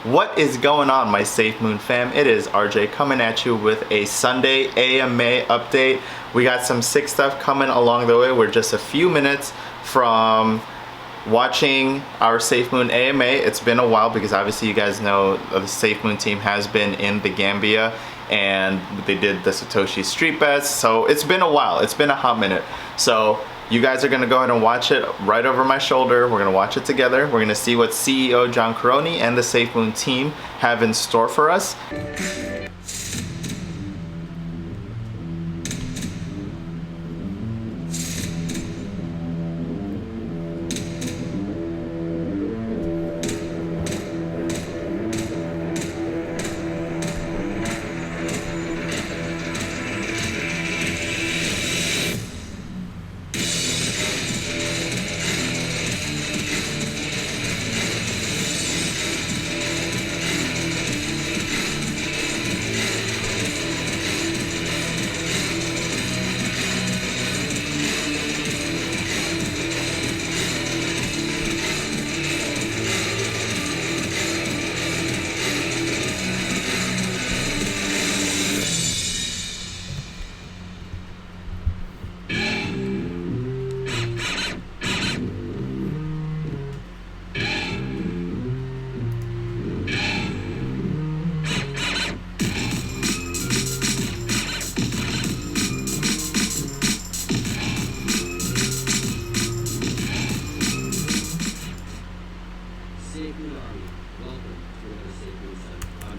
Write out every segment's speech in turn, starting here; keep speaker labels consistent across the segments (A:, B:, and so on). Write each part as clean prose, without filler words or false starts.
A: What is going on, my Safemoon fam? It is RJ coming at you with a Sunday AMA update. We got some sick stuff coming along the way. We're just a few minutes from watching our Safemoon AMA. It's been a while because obviously you guys know the Safemoon team has been in the Gambia and they did the Satoshi Street Bets. So it's been a while. It's been a hot minute. So you guys are gonna go ahead and watch it right over my shoulder. We're gonna watch it together. We're gonna see what CEO John Caroni and the Safemoon team have in store for us.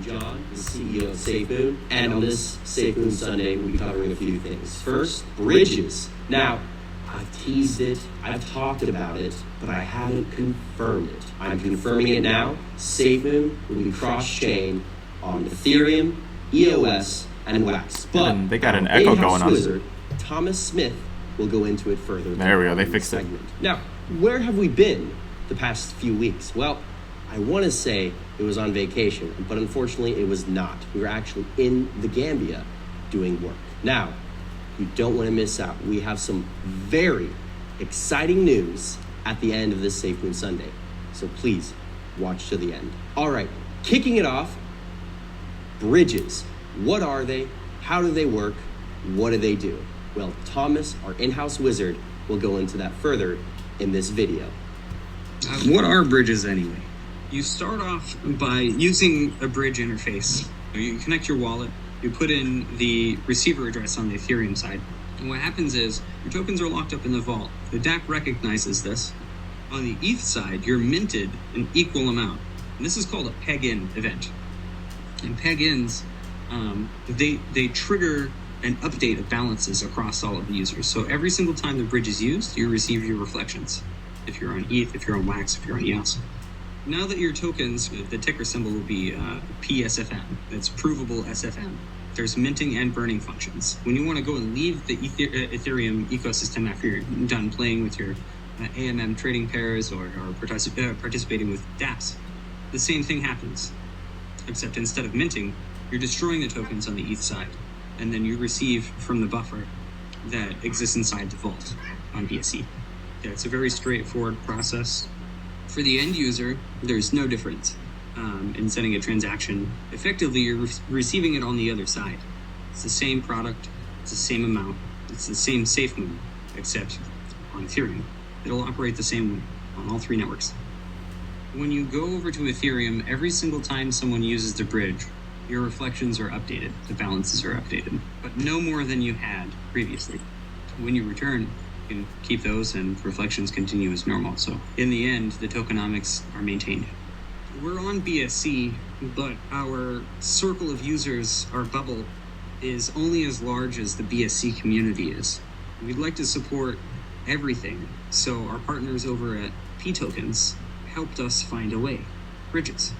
B: John, the CEO of Safemoon, and on this Safemoon Sunday, we'll be covering a few things. First, bridges. Now, I've teased it, I've talked about it, but I haven't confirmed it. I'm confirming it now. Safemoon will be cross-chain on Ethereum, EOS, and Wax.
A: But they got an echo going on.
B: Wizard, Thomas Smith will go into it further.
A: There we go, they fixed it.
B: Now, where have we been the past few weeks? Well, I want to say it was on vacation, but unfortunately it was not. We were actually in the Gambia doing work. Now, you don't want to miss out. We have some very exciting news at the end of this Safemoon Sunday. So please watch to the end. All right, kicking it off, bridges. What are they? How do they work? What do they do? Well, Thomas, our in-house wizard, will go into that further in this video.
C: What are bridges anyway? You start off by using a bridge interface. You connect your wallet, you put in the receiver address on the Ethereum side, and what happens is your tokens are locked up in the vault. The DApp recognizes this. On the ETH side, you're minted an equal amount, and this is called a peg-in event. And peg-ins, they trigger an update of balances across all of the users. So every single time the bridge is used, you receive your reflections. If you're on ETH, if you're on Wax, if you're on EOS. Now that your tokens, the ticker symbol will be PSFM, that's provable SFM. There's minting and burning functions. When you want to go and leave the Ethereum ecosystem after you're done playing with your AMM trading pairs or participating with dApps, the same thing happens. Except instead of minting, you're destroying the tokens on the ETH side, and then you receive from the buffer that exists inside the vault on BSC. Yeah, it's a very straightforward process. For the end user, there's no difference in sending a transaction. Effectively, you're receiving it on the other side. It's the same product, it's the same amount, it's the same Safemoon, except on Ethereum. It'll operate the same way on all three networks. When you go over to Ethereum, every single time someone uses the bridge, your reflections are updated, the balances are updated, but no more than you had previously. When you return, you can keep those and reflections continue as normal. So in the end, the tokenomics are maintained. We're on BSC, but our circle of users, our bubble, is only as large as the BSC community is. We'd like to support everything. So our partners over at P-Tokens helped us find a way. Bridges.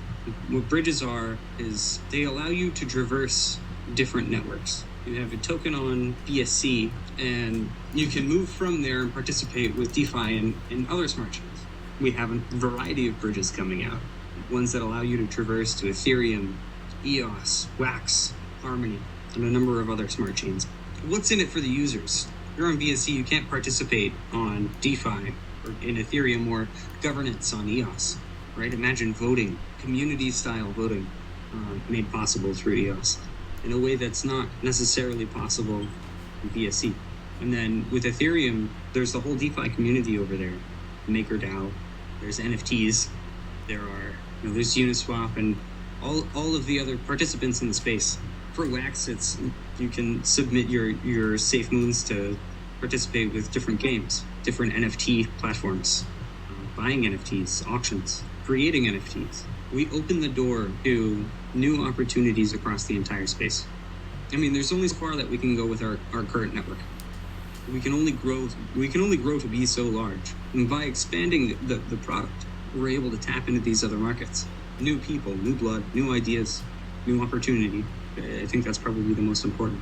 C: What bridges are is they allow you to traverse different networks. You have a token on BSC, and you can move from there and participate with DeFi and other smart chains. We have a variety of bridges coming out, ones that allow you to traverse to Ethereum, EOS, Wax, Harmony, and a number of other smart chains. What's in it for the users? If you're on BSC, you can't participate on DeFi or in Ethereum or governance on EOS. right? Imagine voting, community-style voting, made possible through EOS in a way that's not necessarily possible in BSC. And then with Ethereum, there's the whole DeFi community over there, MakerDAO, there's NFTs, there's Uniswap and all of the other participants in the space. For Wax, you can submit your Safemoons to participate with different games, different NFT platforms, buying NFTs, auctions, creating NFTs. We open the door to new opportunities across the entire space. I mean, there's only so far that we can go with our current network. We can only grow to be so large. And by expanding the product, we're able to tap into these other markets. New people, new blood, new ideas, new opportunity. I think that's probably the most important.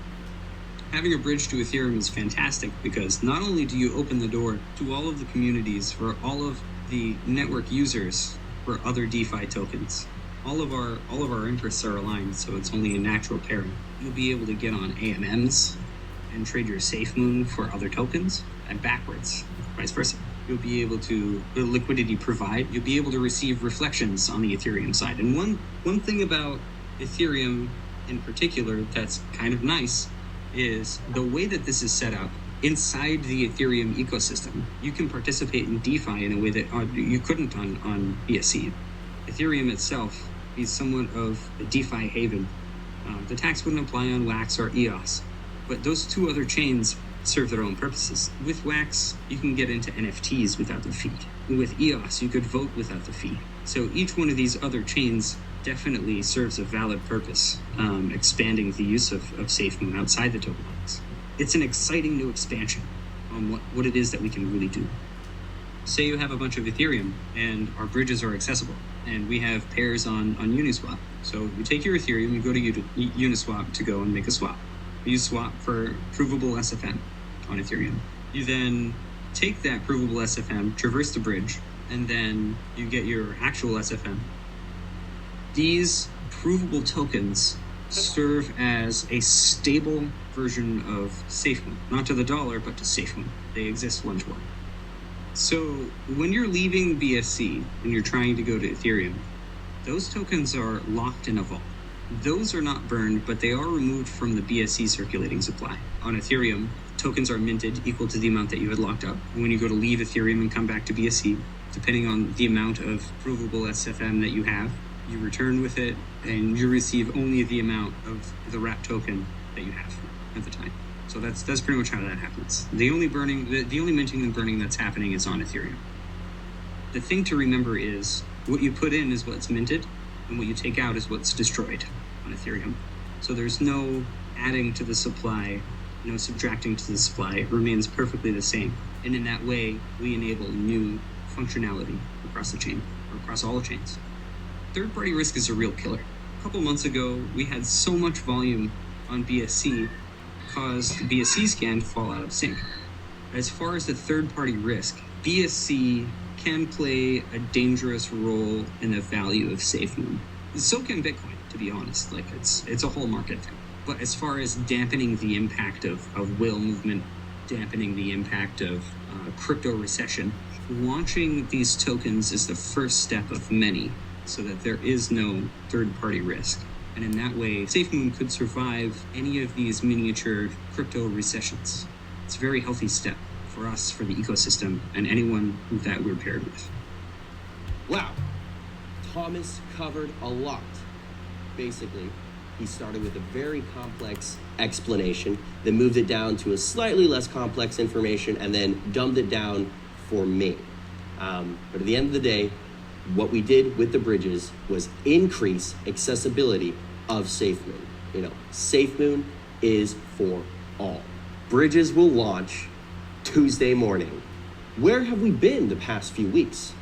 C: Having a bridge to Ethereum is fantastic because not only do you open the door to all of the communities for all of the network users for other DeFi tokens, all of our interests are aligned, so it's only a natural pairing. You'll be able to get on AMMs and trade your Safemoon for other tokens, and backwards, vice versa. You'll be able to liquidity provide. You'll be able to receive reflections on the Ethereum side. And one thing about Ethereum in particular that's kind of nice is the way that this is set up inside the Ethereum ecosystem. You can participate in DeFi in a way that you couldn't on BSC. Ethereum itself is somewhat of a DeFi haven. The tax wouldn't apply on Wax or EOS, but those two other chains serve their own purposes. With Wax, you can get into NFTs without the fee. With EOS, you could vote without the fee. So each one of these other chains definitely serves a valid purpose, expanding the use of Safemoon outside the token box. It's an exciting new expansion on what it is that we can really do. Say you have a bunch of Ethereum and our bridges are accessible and we have pairs on Uniswap. So you take your Ethereum, you go to Uniswap to go and make a swap. You swap for provable SFM on Ethereum. You then take that provable SFM, traverse the bridge, and then you get your actual SFM. These provable tokens serve as a stable version of Safemoon, not to the dollar, but to Safemoon. They exist one-to-one. So when you're leaving BSC and you're trying to go to Ethereum, those tokens are locked in a vault. Those are not burned, but they are removed from the BSC circulating supply. On Ethereum, tokens are minted equal to the amount that you had locked up. When you go to leave Ethereum and come back to BSC, depending on the amount of provable SFM that you have, you return with it and you receive only the amount of the wrap token that you have at the time. So that's pretty much how that happens. The only minting and burning that's happening is on Ethereum. The thing to remember is what you put in is what's minted and what you take out is what's destroyed on Ethereum. So there's no adding to the supply, no subtracting to the supply. It remains perfectly the same. And in that way, we enable new functionality across the chain, or across all the chains. Third-party risk is a real killer. A couple months ago, we had so much volume on BSC caused the BSC scan to fall out of sync. As far as the third-party risk, BSC can play a dangerous role in the value of Safemoon. So can Bitcoin, to be honest. Like it's a whole market thing. But as far as dampening the impact of whale movement, dampening the impact of crypto recession, launching these tokens is the first step of many, so that there is no third-party risk. And in that way, Safemoon could survive any of these miniature crypto recessions. It's a very healthy step for us, for the ecosystem, and anyone that we're paired with.
B: Wow. Thomas covered a lot. Basically, he started with a very complex explanation, then moved it down to a slightly less complex information, and then dumbed it down for me. But at the end of the day, what we did with the bridges was increase accessibility of Safemoon. Safemoon is for all. Bridges will launch Tuesday morning. Where have we been the past few weeks?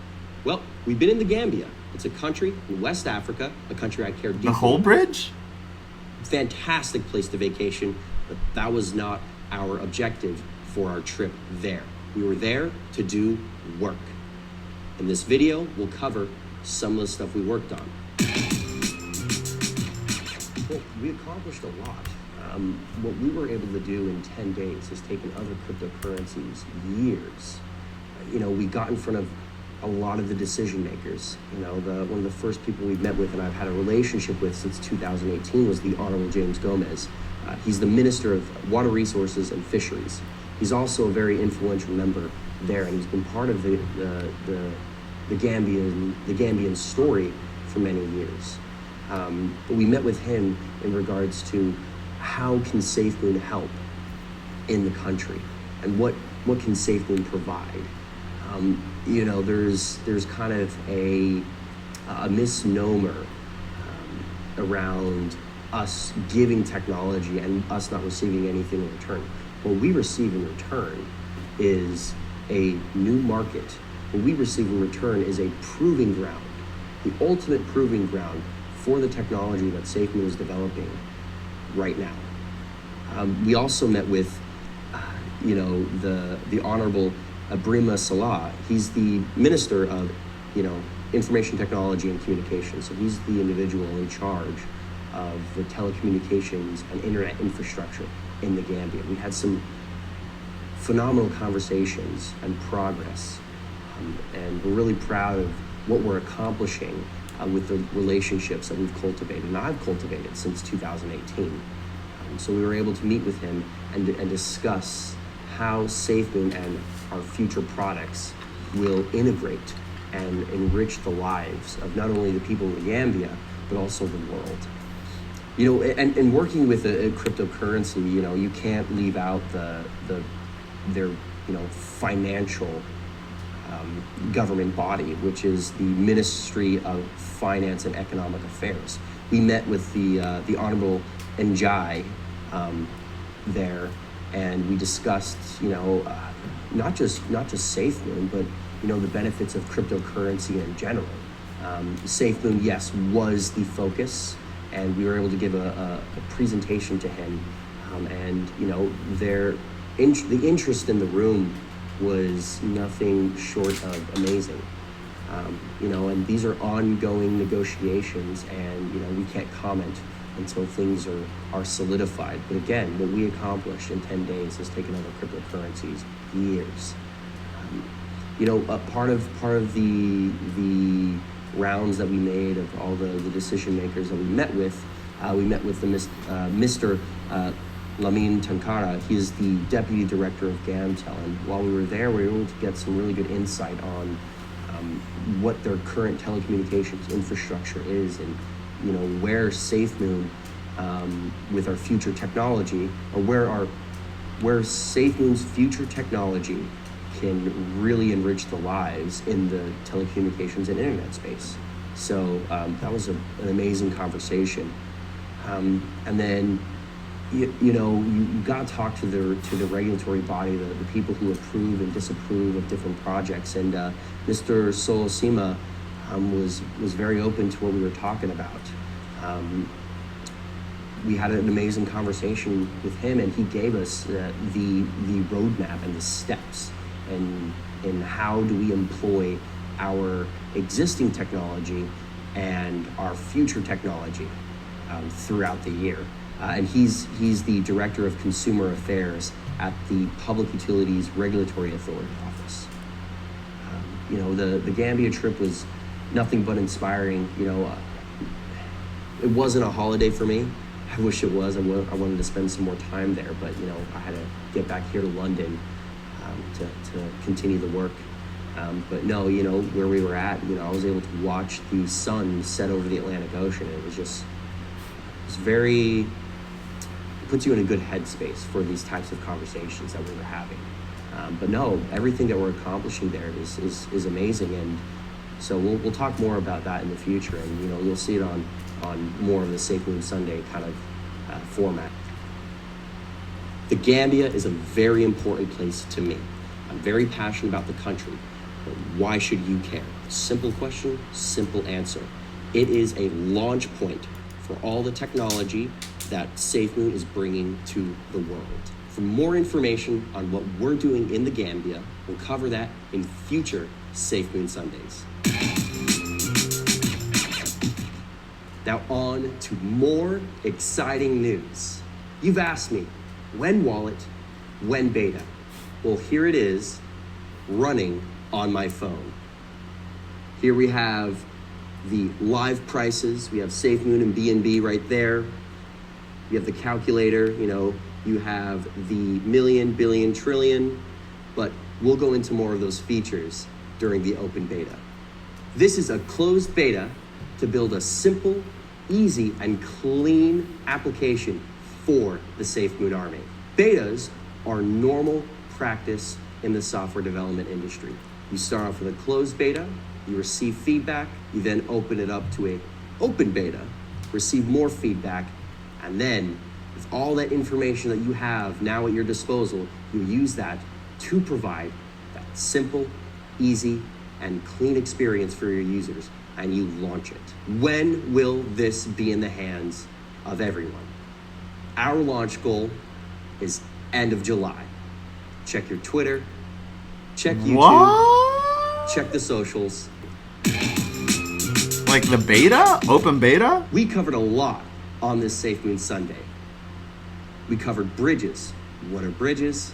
B: Well, we've been in the Gambia. It's a country in West Africa, a country I care deeply.
A: The whole bridge?
B: Fantastic place to vacation, but that was not our objective for our trip there. We were there to do work. In this video, we'll cover some of the stuff we worked on. Well, we accomplished a lot. What we were able to do in 10 days has taken other cryptocurrencies years. We got in front of a lot of the decision makers. You know, one of the first people we've met with and I've had a relationship with since 2018 was the Honorable James Gomez. He's the Minister of Water Resources and Fisheries. He's also a very influential member there, and he's been part of the Gambian story for many years. But we met with him in regards to how can Safemoon help in the country, and what can Safemoon provide. You know, there's kind of a misnomer around us giving technology and us not receiving anything in return. What we receive in return is a new market. What we receive in return is a proving ground, the ultimate proving ground for the technology that Safemoon is developing right now. We also met with, you know, the Honorable Abrima Salah. He's the Minister of, you know, Information Technology and Communications. So he's the individual in charge of the telecommunications and internet infrastructure in the Gambia. We had some phenomenal conversations and progress, and we're really proud of what we're accomplishing with the relationships that we've cultivated, and I've cultivated since 2018. So we were able to meet with him and discuss how Safemoon and our future products will integrate and enrich the lives of not only the people in the Gambia, but also the world. You know, and working with a cryptocurrency, you know, you can't leave out their you know, financial government body, which is the Ministry of Finance and Economic Affairs. We met with the Honorable Njai there, and we discussed, you know, not just Safemoon, but, you know, the benefits of cryptocurrency in general. Safemoon, yes, was the focus, and we were able to give a presentation to him, and, you know, the interest in the room was nothing short of amazing. You know, and these are ongoing negotiations, and, you know, we can't comment until things are solidified. But again, what we accomplished in 10 days has taken over cryptocurrencies years. You know, part of the rounds that we made of all the decision makers that we met with the Mr. Lamin Tankara. He is the Deputy Director of Gamtel, and while we were there, we were able to get some really good insight on what their current telecommunications infrastructure is, and, you know, where Safemoon, with our future technology, or where Safemoon's future technology can really enrich the lives in the telecommunications and internet space. So that was an amazing conversation. And then, you know, you got to talk to the regulatory body, the people who approve and disapprove of different projects. And Mr. Solosima was very open to what we were talking about. We had an amazing conversation with him, and he gave us the roadmap and the steps, and how do we employ our existing technology and our future technology throughout the year. And he's the Director of Consumer Affairs at the Public Utilities Regulatory Authority Office. You know, the Gambia trip was nothing but inspiring. You know, it wasn't a holiday for me. I wish it was. I wanted to spend some more time there, but, you know, I had to get back here to London to continue the work. But no, you know, where we were at, you know, I was able to watch the sun set over the Atlantic Ocean. It was very, it puts you in a good headspace for these types of conversations that we were having. But no, everything that we're accomplishing there is amazing, and so we'll talk more about that in the future, and, you know, you'll see it on more of the Safemoon Sunday kind of format. The Gambia is a very important place to me. I'm very passionate about the country, but why should you care? Simple question, simple answer. It is a launch point for all the technology that Safemoon is bringing to the world. For more information on what we're doing in the Gambia, we'll cover that in future Safemoon Sundays. Now on to more exciting news. You've asked me, when wallet, when beta? Well, here it is, running on my phone. Here we have the live prices. We have Safemoon and BNB right there. You have the calculator, you have the million, billion, trillion, but we'll go into more of those features during the open beta. This is a closed beta to build a simple, easy, and clean application for the Safemoon army. Betas are normal practice in the software development industry. You start off with a closed beta, you receive feedback, you then open it up to an open beta, receive more feedback, and then with all that information that you have now at your disposal, you use that to provide that simple, easy, and clean experience for your users, and you launch it. When will this be in the hands of everyone? Our launch goal is end of July. Check your Twitter, check YouTube,
A: What?
B: check the socials.
A: Like the beta? Open beta?
B: We covered a lot on this Safemoon Sunday. We covered bridges. What are bridges?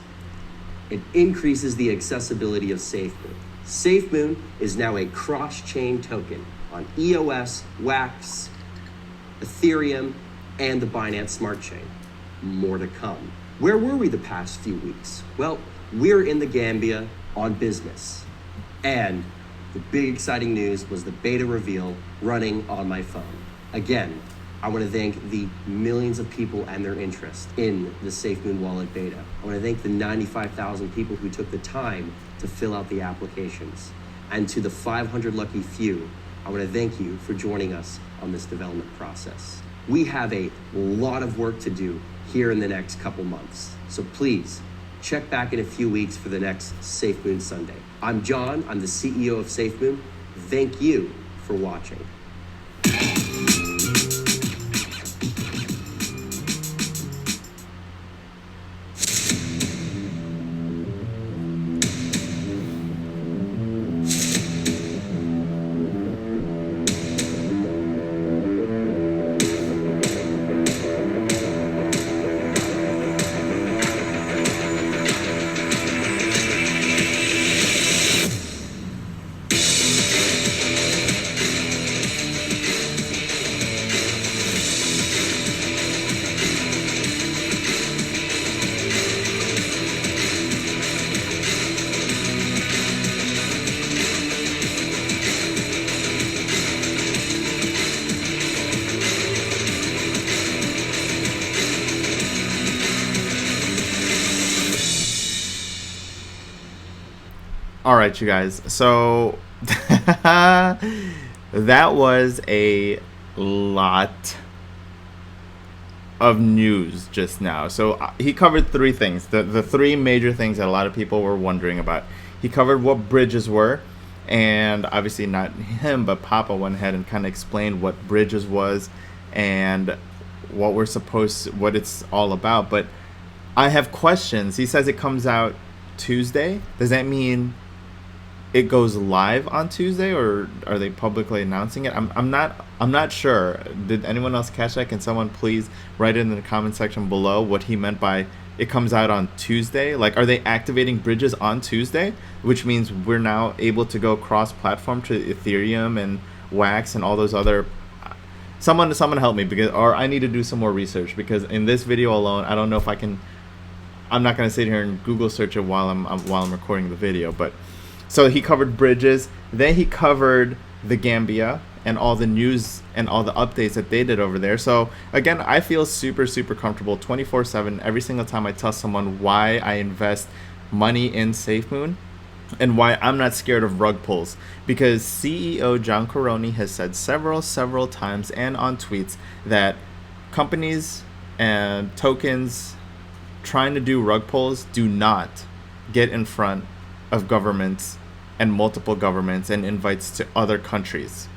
B: It increases the accessibility of Safemoon. Safemoon is now a cross-chain token on EOS, WAX, Ethereum, and the Binance Smart Chain. More to come. Where were we the past few weeks? Well, we're in the Gambia on business. And the big exciting news was the beta reveal running on my phone. Again, I want to thank the millions of people and their interest in the Safemoon wallet beta. I want to thank the 95,000 people who took the time to fill out the applications. And to the 500 lucky few, I want to thank you for joining us on this development process. We have a lot of work to do here in the next couple months. So please, check back in a few weeks for the next Safemoon Sunday. I'm John, I'm the CEO of Safemoon. Thank you for watching.
A: All right, you guys. So that was a lot of news just now. So he covered three things, the three major things that a lot of people were wondering about. He covered what bridges were, and obviously not him, but Papa went ahead and kind of explained what bridges was and what it's all about. But I have questions. He says it comes out Tuesday. Does that mean it goes live on Tuesday, or are they publicly announcing it? I'm not sure. Did anyone else catch that? Can someone please write it in the comment section below what he meant by it comes out on Tuesday? Like, are they activating bridges on Tuesday, which means we're now able to go cross-platform to Ethereum and Wax and all those other? Someone help me, or I need to do some more research, because in this video alone, I don't know if I can. I'm not going to sit here and Google search it while I'm recording the video, but. So he covered bridges, then he covered the Gambia and all the news and all the updates that they did over there. So again, I feel super, super comfortable 24/7 every single time I tell someone why I invest money in Safemoon and why I'm not scared of rug pulls. Because CEO John Caroni has said several times and on tweets that companies and tokens trying to do rug pulls do not get in front of governments and multiple governments and invites to other countries,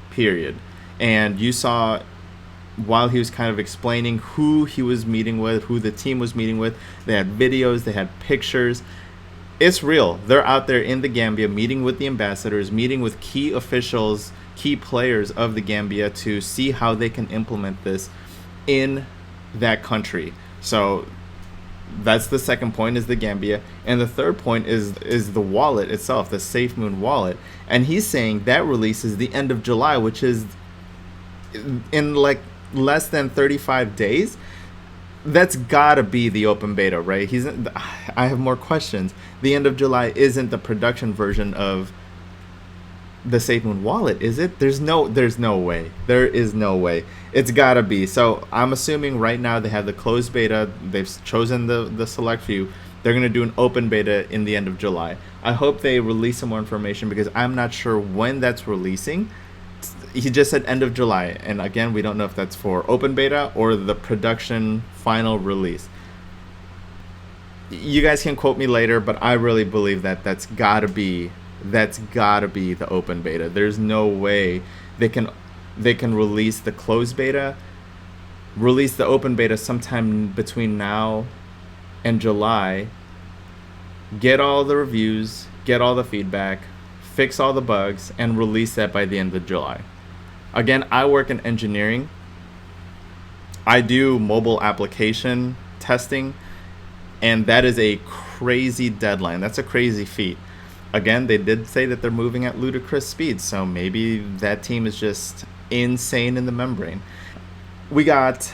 A: period. And you saw while he was kind of explaining who he was meeting with, who the team was meeting with, they had videos, they had pictures. It's real. They're out there in the Gambia meeting with the ambassadors, meeting with key officials, key players of the Gambia to see how they can implement this in that country. So That's the second point, is the Gambia, and the third point is the wallet itself, the Safemoon wallet. And he's saying that releases the end of July, which is in like less than 35 days. That's gotta be the open beta, right? I have more questions. The end of July isn't the production version of the Safemoon wallet, is it? There's no way. There is no way. It's gotta be. So I'm assuming right now they have the closed beta. They've chosen the select few. They're gonna do an open beta in the end of July. I hope they release some more information, because I'm not sure when that's releasing. He just said end of July, and again, we don't know if that's for open beta or the production final release. You guys can quote me later, but I really believe that that's gotta be the open beta. There's no way they can release the closed beta, release the open beta sometime between now and July, get all the reviews, get all the feedback, fix all the bugs, and release that by the end of July. Again, I work in engineering. I do mobile application testing, and that is a crazy deadline. That's a crazy feat. Again, they did say that they're moving at ludicrous speeds, so maybe that team is just insane in the membrane. We got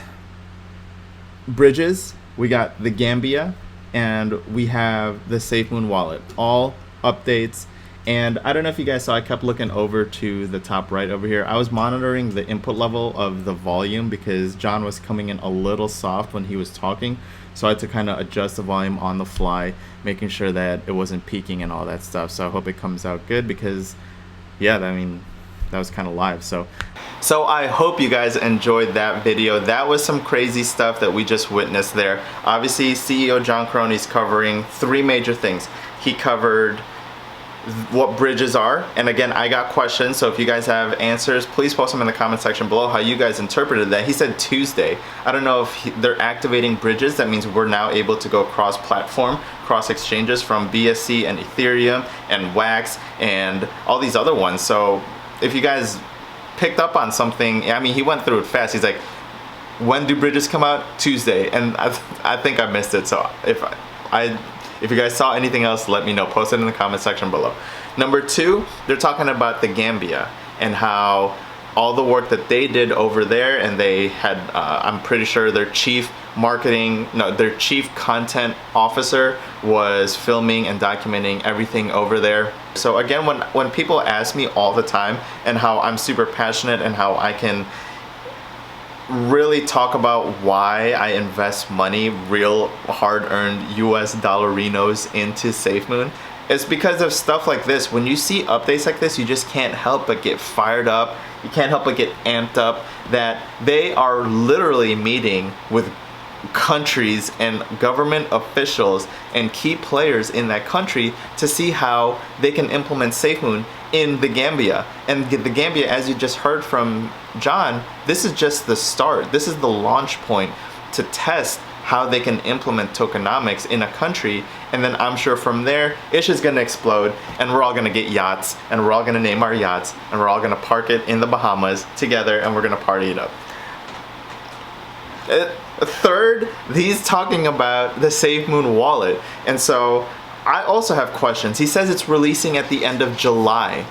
A: bridges, we got the Gambia, and we have the Safemoon wallet. All updates. And I don't know if you guys saw, I kept looking over to the top right over here. I was monitoring the input level of the volume, because John was coming in a little soft when he was talking. So I had to kind of adjust the volume on the fly, making sure that it wasn't peaking and all that stuff. So I hope it comes out good, because yeah, I mean, that was kind of live. So I hope you guys enjoyed that video. That was some crazy stuff that we just witnessed there. Obviously, CEO John Croni's covering three major things. He covered what bridges are, and again, I got questions, so if you guys have answers, please post them in the comment section below how you guys interpreted that. He said Tuesday. I don't know if they're activating bridges. That means we're now able to go cross-platform, cross-exchanges from BSC and Ethereum and Wax and all these other ones. So if you guys picked up on something, I mean, he went through it fast. He's like, when do bridges come out? Tuesday. And I think I missed it. So if you guys saw anything else, let me know. Post it in the comment section below. Number two, they're talking about the Gambia and how all the work that they did over there, and they had, I'm pretty sure their chief content officer was filming and documenting everything over there. So again, when people ask me all the time and how I'm super passionate and how I can really talk about why I invest money, real hard-earned US dollarinos, into Safemoon, it's because of stuff like this. When you see updates like this, you just can't help but get fired up. You can't help but get amped up that they are literally meeting with countries and government officials and key players in that country to see how they can implement Safemoon in the Gambia. And the Gambia, as you just heard from John, this is just the start. This is the launch point to test how they can implement tokenomics in a country, and then I'm sure from there it's just gonna explode, and we're all gonna get yachts, and we're all gonna name our yachts, and we're all gonna park it in the Bahamas together, and we're gonna party it up. Third, he's talking about the Safemoon wallet, and so I also have questions. He says it's releasing at the end of July.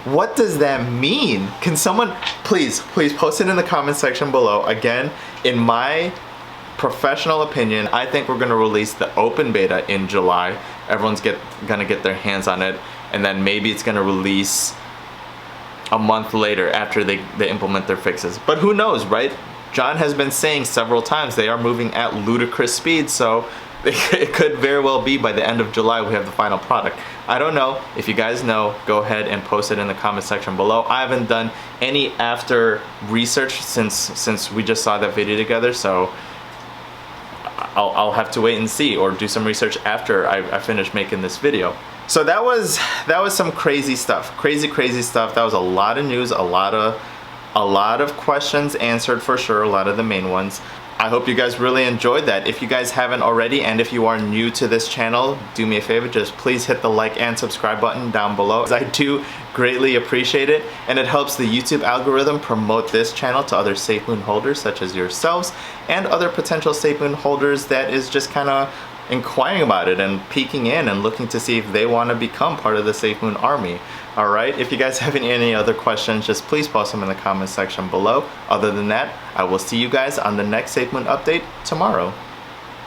A: What does that mean? Can someone please post it in the comment section below. Again, in my professional opinion, I think we're gonna release the open beta in July. Everyone's gonna get their hands on it, and then maybe it's gonna release a month later after they implement their fixes. But who knows, right? John has been saying several times they are moving at ludicrous speed, so it could very well be by the end of July we have the final product. I don't know. If you guys know, go ahead and post it in the comment section below. I haven't done any after research since we just saw that video together, so I'll have to wait and see, or do some research after I finish making this video. So that was some crazy stuff. Crazy stuff. That was a lot of news, a lot of questions answered for sure, a lot of the main ones. I hope you guys really enjoyed that. If you guys haven't already, and if you are new to this channel, do me a favor, just please hit the like and subscribe button down below. I do greatly appreciate it, and it helps the YouTube algorithm promote this channel to other Safemoon holders such as yourselves and other potential Safemoon holders that is just kind of inquiring about it and peeking in and looking to see if they want to become part of the Safemoon army. Alright, if you guys have any other questions, just please post them in the comment section below. Other than that, I will see you guys on the next Safemoon update tomorrow.